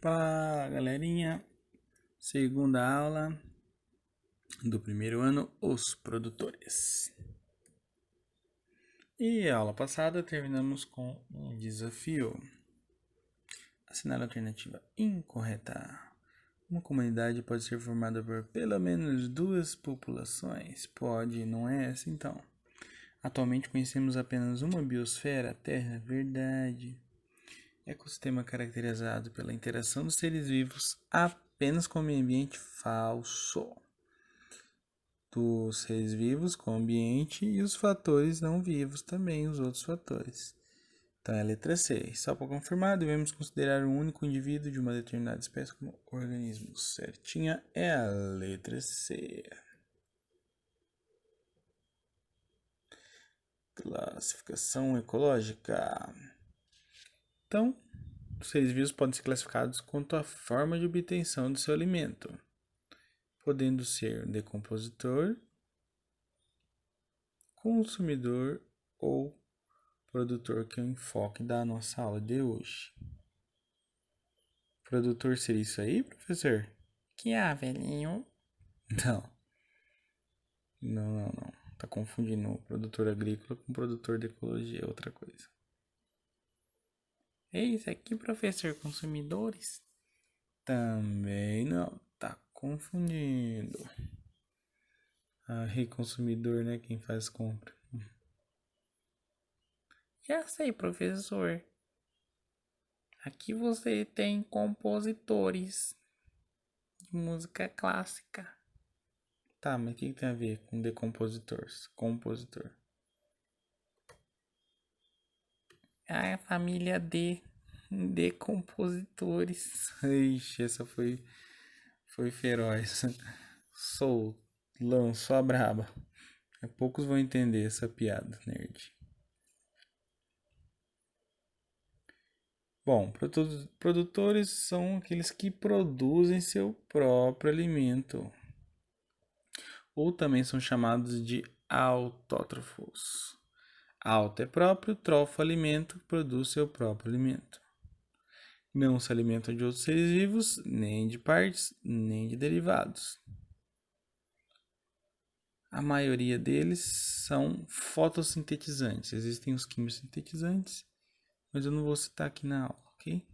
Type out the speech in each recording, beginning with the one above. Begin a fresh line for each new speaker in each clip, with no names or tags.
Fala, galerinha. Segunda aula do primeiro ano, os produtores. E a aula passada terminamos com um desafio. Assinar a alternativa incorreta. Uma comunidade pode ser formada por pelo menos duas populações. Pode, não é essa então. Atualmente conhecemos apenas uma biosfera, a Terra, verdade. Ecossistema caracterizado pela interação dos seres vivos apenas com o meio ambiente, falso. Dos seres vivos com o ambiente e os fatores não vivos também, os outros fatores. Então é a letra C. Só para confirmar, devemos considerar um único indivíduo de uma determinada espécie como organismo. Certinha é a letra C. Classificação ecológica. Então, os seres vivos podem ser classificados quanto à forma de obtenção do seu alimento, podendo ser decompositor, consumidor ou produtor, que é o enfoque da nossa aula de hoje. Produtor seria isso aí, professor?
Que velhinho?
Não. Tá confundindo o produtor agrícola com o produtor de ecologia, é outra coisa.
É isso aqui, professor, consumidores?
Também não, tá confundindo. Consumidor, né? Quem faz compra.
Já sei, professor. Aqui você tem compositores de música clássica.
Tá, mas o que tem a ver com decompositores? Compositor.
A família de compositores.
Ixi, essa foi feroz. Lançou a braba. Poucos vão entender essa piada, nerd. Bom, produtores são aqueles que produzem seu próprio alimento. Ou também são chamados de autótrofos. Auto é próprio, trofo alimento, produz seu próprio alimento. Não se alimentam de outros seres vivos, nem de partes, nem de derivados. A maioria deles são fotossintetizantes. Existem os quimiosintetizantes, mas eu não vou citar aqui na aula, ok?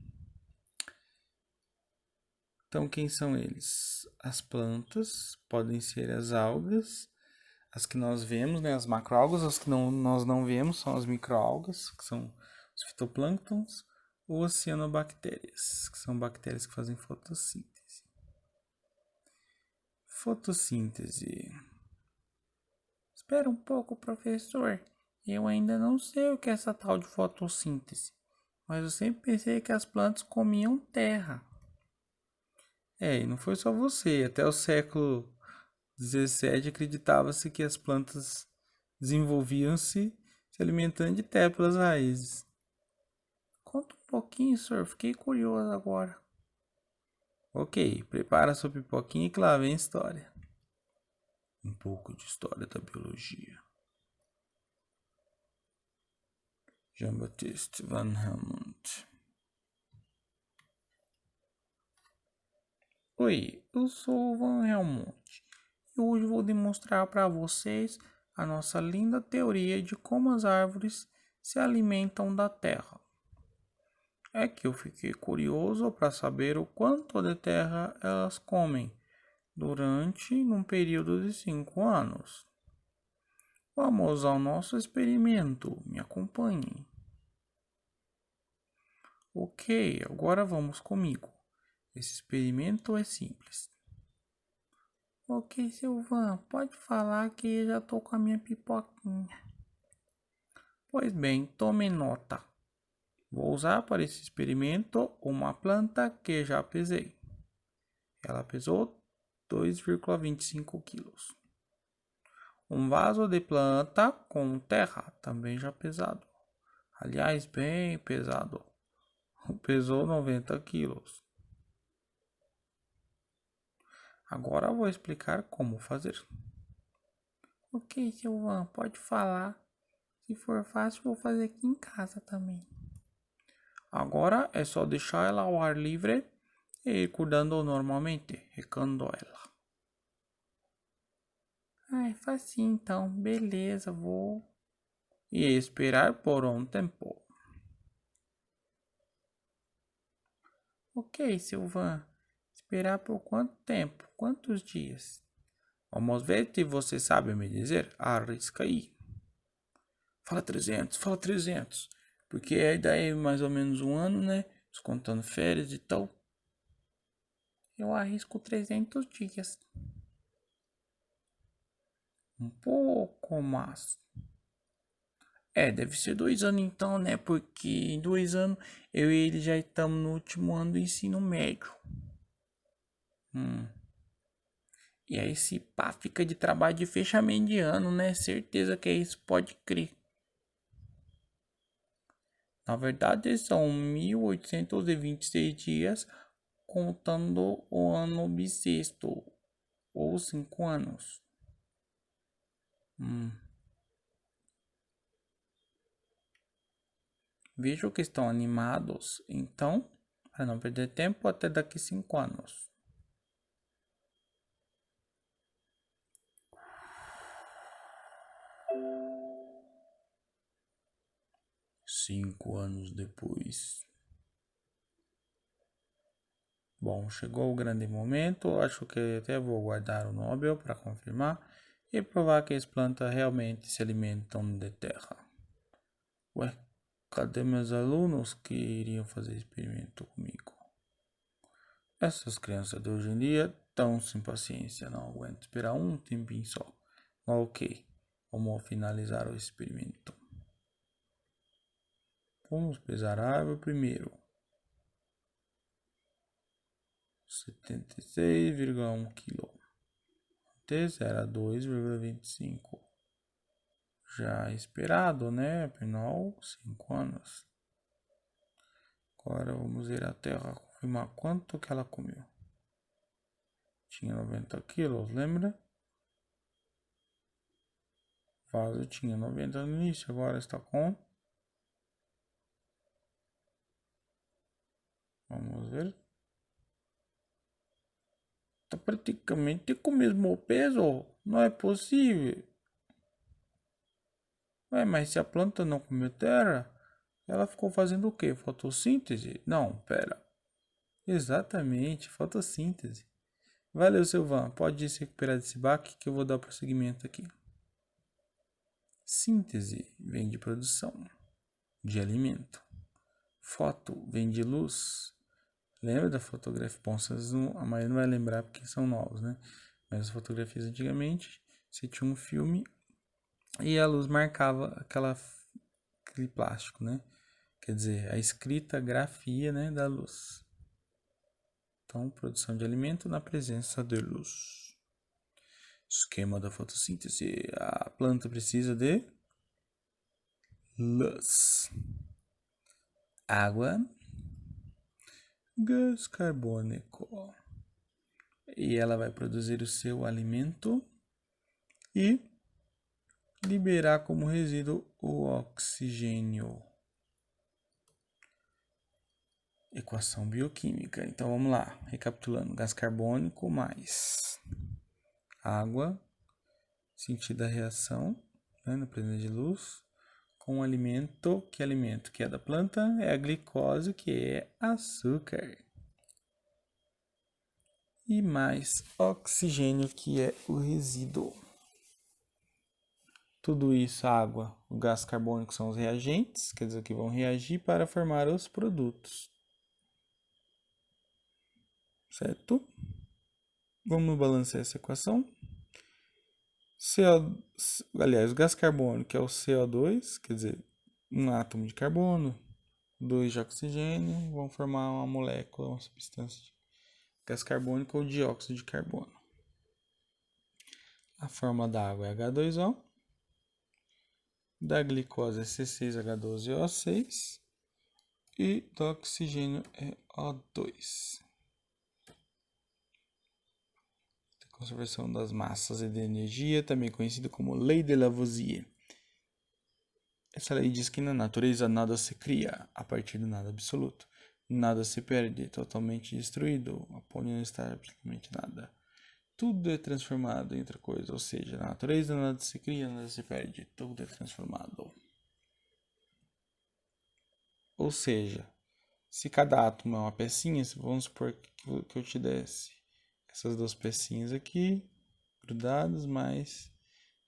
Então, quem são eles? As plantas, podem ser as algas, as que nós vemos, né, as macroalgas, as que nós não vemos são as microalgas, que são os fitoplânctons, ou as cianobactérias, que são bactérias que fazem fotossíntese. Fotossíntese.
Espera um pouco, professor. Eu ainda não sei o que é essa tal de fotossíntese, mas eu sempre pensei que as plantas comiam terra.
E não foi só você. Até o século XVII acreditava-se que as plantas desenvolviam-se se alimentando de terra pelas raízes.
Conta um pouquinho, senhor. Fiquei curioso agora.
Ok, prepara sua pipoquinha que lá vem a história. Um pouco de história da biologia. Jean-Baptiste Van Helmont.
Oi, eu sou o Van Helmont e hoje vou demonstrar para vocês a nossa linda teoria de como as árvores se alimentam da terra. É que eu fiquei curioso para saber o quanto de terra elas comem durante um período de 5 anos. Vamos ao nosso experimento, me acompanhe. Ok, agora vamos comigo. Esse experimento é simples. Ok, Silvan, pode falar que já tô com a minha pipoquinha. Pois bem, tome nota. Vou usar para esse experimento uma planta que já pesei. Ela pesou 2,25 quilos. Um vaso de planta com terra, também já pesado. Aliás, bem pesado. Pesou 90 quilos. Agora vou explicar como fazer. Ok, Silvan, pode falar. Se for fácil, vou fazer aqui em casa também. Agora é só deixar ela ao ar livre E cuidando normalmente, recando ela. Ai, faz sim então, beleza, vou. E esperar por um tempo. Ok, Silvan. Esperar por quanto tempo? Quantos dias? Vamos ver se você sabe me dizer. Arrisca aí. Fala 300. Porque aí daí mais ou menos um ano, né? Descontando férias e tal. Eu arrisco 300 dias. Um pouco mais. Deve ser 2 anos então, né? Porque em 2 anos eu e ele já estamos no último ano do ensino médio. E aí esse pá fica de trabalho de fechamento de ano, né? Certeza que é isso, pode crer. Na verdade são 1826 dias contando o ano bissexto, ou 5 anos. Vejo que estão animados, então, para não perder tempo, até daqui 5 anos. 5 anos depois. Bom, chegou o grande momento. Acho que até vou guardar o Nobel para confirmar e provar que as plantas realmente se alimentam de terra. Ué, cadê meus alunos que iriam fazer experimento comigo? Essas crianças de hoje em dia estão sem paciência, não aguento esperar um tempinho só. Ok, vamos finalizar o experimento. Vamos pesar a árvore primeiro. 76,1 kg. Antes era 2,25. Já esperado, né? Afinal, 5 anos. Agora vamos ir à terra confirmar quanto que ela comeu. Tinha 90 quilos, lembra? O vaso tinha 90 no início, agora está com... Vamos ver. Está praticamente com o mesmo peso. Não é possível. Ué, mas se a planta não comeu terra, ela ficou fazendo o quê? Fotossíntese? Não, pera. Exatamente, fotossíntese. Valeu, Silvan. Pode se recuperar desse baque que eu vou dar prosseguimento aqui. Síntese vem de produção de alimento. Foto vem de luz. Lembra da fotografia? Bom, a maioria não vai lembrar porque são novos, né? Mas as fotografias antigamente, você tinha um filme e a luz marcava aquele plástico, né? Quer dizer, a escrita, a grafia, né, da luz. Então, produção de alimento na presença de luz. Esquema da fotossíntese. A planta precisa de luz, água, gás carbônico. E ela vai produzir o seu alimento e liberar como resíduo o oxigênio. Equação bioquímica. Então vamos lá, recapitulando: gás carbônico mais água, sentido da reação, né, na presença de luz, com o alimento. Que alimento que é da planta? É a glicose, que é açúcar. E mais oxigênio, que é o resíduo. Tudo isso, a água, o gás carbônico são os reagentes, quer dizer, que vão reagir para formar os produtos. Certo? Vamos balancear essa equação. Aliás, o gás carbônico, que é o CO2, quer dizer, um átomo de carbono, 2 de oxigênio, vão formar uma molécula, uma substância de gás carbônico ou dióxido de carbono. A forma da água é H2O, da glicose é C6H12O6 e do oxigênio é O2. Conservação das massas e da energia, também conhecido como Lei de Lavoisier. Essa lei diz que na natureza nada se cria a partir do nada absoluto.
Nada se perde, totalmente destruído. Apolo não está absolutamente nada. Tudo é transformado em outra coisa, ou seja, na natureza nada se cria, nada se perde, tudo é transformado. Ou seja, se cada átomo é uma pecinha, vamos supor que eu te desse essas duas pecinhas aqui, grudadas, mais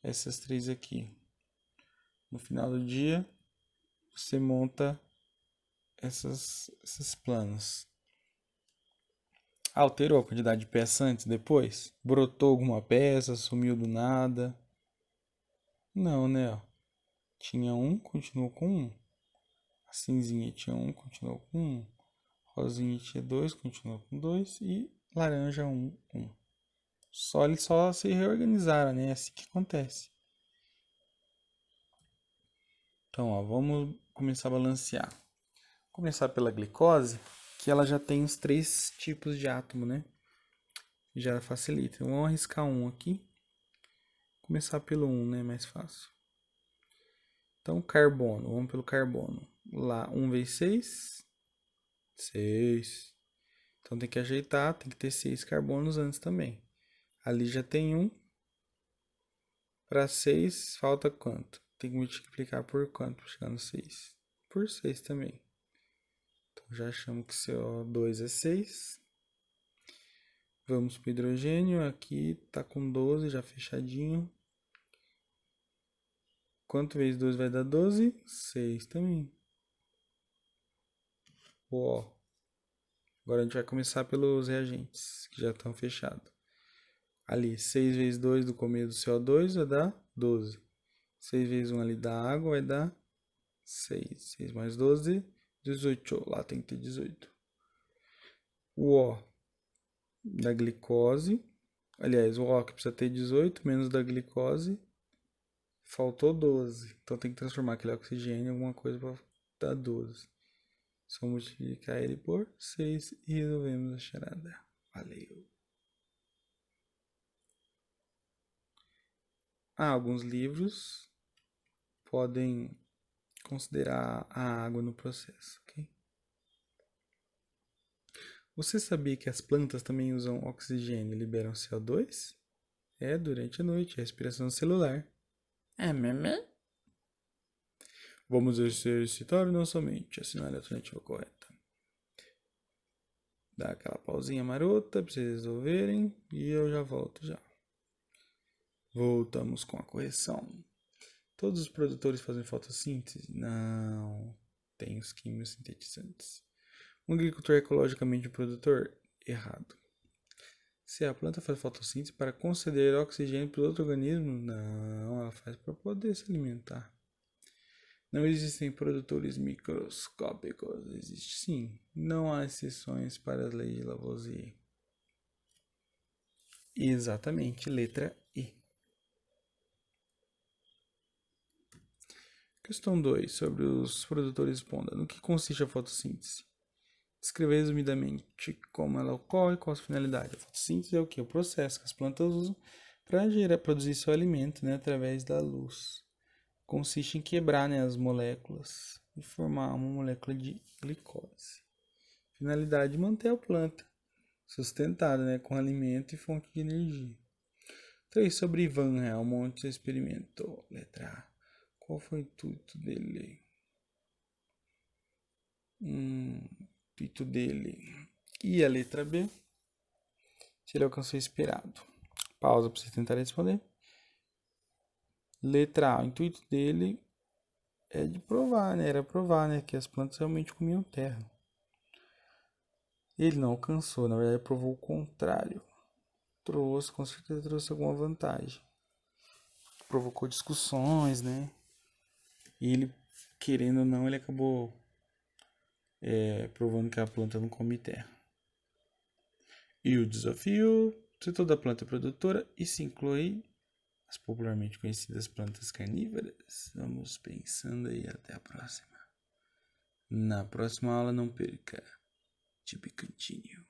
essas três aqui. No final do dia, você monta esses planos. Alterou a quantidade de peças antes, depois? Brotou alguma peça, sumiu do nada? Não, né? Ó. Tinha um, continuou com um. A cinzinha tinha um, continuou com um. Rosinha tinha dois, continuou com dois. E laranja um. Eles só se reorganizaram, né? É assim que acontece. Então, ó, vamos começar a balancear. Vou começar pela glicose, que ela já tem os 3 tipos de átomo, né? Já facilita. Então, vamos arriscar um aqui. Começar pelo 1, né? Mais fácil. Então, carbono. Vamos pelo carbono. Lá, 1 vezes 6. 6. Então, tem que ajeitar. Tem que ter 6 carbonos antes também. Ali já tem 1. Para 6, falta quanto? Tem que multiplicar por quanto para chegar no 6? Por 6 também. Então, já achamos que CO2 é 6. Vamos para o hidrogênio. Aqui está com 12, já fechadinho. Quanto vezes 2 vai dar 12? 6 também. Ó. Agora a gente vai começar pelos reagentes, que já estão fechados. Ali, 6 vezes 2 do começo do CO2 vai dar 12. 6 vezes 1 ali da água vai dar 6. 6 mais 12, 18. Lá tem que ter 18. O O da glicose. Aliás, o O que precisa ter 18, menos da glicose. Faltou 12. Então tem que transformar aquele oxigênio em alguma coisa para dar 12. Só multiplicar ele por 6 e resolvemos a charada. Valeu! Alguns livros podem considerar a água no processo, ok? Você sabia que as plantas também usam oxigênio e liberam CO2? É, durante a noite, a respiração celular.
É mesmo?
Vamos exercitar nossa mente, assinar a alternativa correta. Dá aquela pausinha marota para vocês resolverem e eu já volto já. Voltamos com a correção. Todos os produtores fazem fotossíntese? Não. Tem os químicos sintetizantes. Um agricultor é ecologicamente um produtor? Errado. Se a planta faz fotossíntese para conceder oxigênio para outro organismo? Não, ela faz para poder se alimentar. Não existem produtores microscópicos? Existe sim. Não há exceções para as leis de Lavoisier. Exatamente, letra E. Questão 2. Sobre os produtores esponda. No que consiste a fotossíntese? Descrever resumidamente como ela ocorre e qual a sua finalidade. A fotossíntese é o que? O processo que as plantas usam para produzir seu alimento, né, através da luz. Consiste em quebrar, né, as moléculas e formar uma molécula de glicose. Finalidade: manter a planta sustentada, né, com alimento e fonte de energia. 3. Sobre Ivan Helmont experimento. Letra A. Qual foi o intuito dele? Intuito dele. E a letra B? Se ele alcançou o esperado. Pausa para você tentar responder. Letra A. O intuito dele é de provar, né? Era provar, né? Que as plantas realmente comiam terra. Ele não alcançou, na verdade provou o contrário. Com certeza trouxe alguma vantagem. Provocou discussões, né? E ele, querendo ou não, ele acabou provando que a planta não come terra. E o desafio: se toda planta é produtora e se inclui as popularmente conhecidas plantas carnívoras. Vamos pensando aí, até a próxima. Na próxima aula não perca. To be continued.